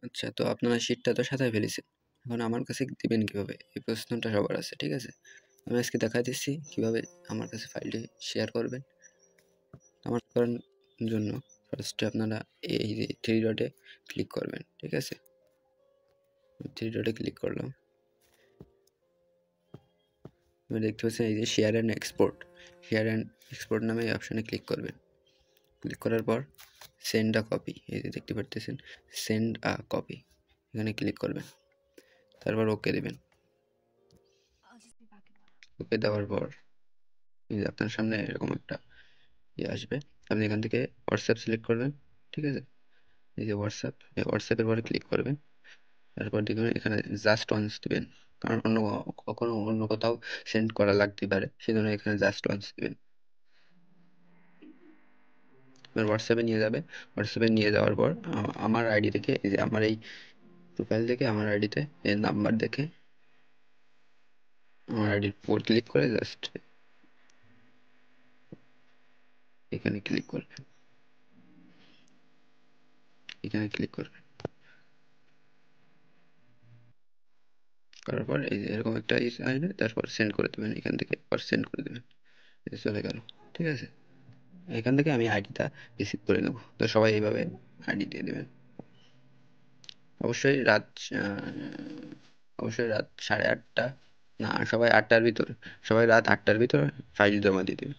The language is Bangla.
আচ্ছা, তো আপনারা শিটটা তো সাজায় ফেলেছেন। এখন আমার কাছে দিবেন কিভাবে? এই প্রশ্নটা সবার আছে, ঠিক আছে? আমি আজকে দেখায় দিচ্ছি কিভাবে আমার কাছে ফাইলটি শেয়ার করবেন। আমার করার জন্য ফার্স্টে আপনারা এই যে 3 ডটে ক্লিক করবেন, ঠিক আছে? 3 ডটে ক্লিক করলাম। এবার দেখতে পাচ্ছেন এই যে share and export. Share and export নামে এই অপশনে ক্লিক করবেন। ক্লিক করার পর সেন্ড আ কপি, এই যে দেখতে পারতেছেন সেন্ড আ কপি, এখানে ক্লিক করবেন। তারপর ওকে দিবেন। ওকে দেওয়ার পর এই যে আপনার সামনে এরকম একটা আসবে। আপনি এখান থেকে হোয়াটসঅ্যাপ সিলেক্ট করবেন, ঠিক আছে? এই যে হোয়াটসঅ্যাপ, এই হোয়াটসঅ্যাপের পরে ক্লিক করবেন। তারপর দেখবেন এখানে জাস্ট ওয়ান্স দিবেন, কারণ কখনো অন্য কোথাও সেন্ড করা লাগতে পারে, সেজন্য এখানে জাস্ট ওয়ান্স দিবেন। এবার হোয়াটসঅ্যাপে নিয়ে যাবে। হোয়াটসঅ্যাপে নিয়ে যাওয়ার পর আমার আইডি থেকে, এই যে আমার এই প্রোফাইল থেকে আমার আইডিতে এই নাম্বার দেখে আমার আইডির উপর ক্লিক করে জাস্ট এখানে ক্লিক করবেন। এখানে ক্লিক করবেন করার পর এই যে এরকম একটা আসবে, তারপর সেন্ড করে দেবেন। এখান থেকে আবার সেন্ড করে দেবেন, এই যে চলে গেল, ঠিক আছে? এখান থেকে আমি আইডিটা রিসিভ করে নেব। তো সবাই এইভাবে আইডি দিয়ে দেবেন। অবশ্যই রাত অবশ্যই রাত 8:30, না সবাই 8টার ভিতর, সবাই রাত 8টার ভিতর ফাইল জমা দিয়ে দেবে।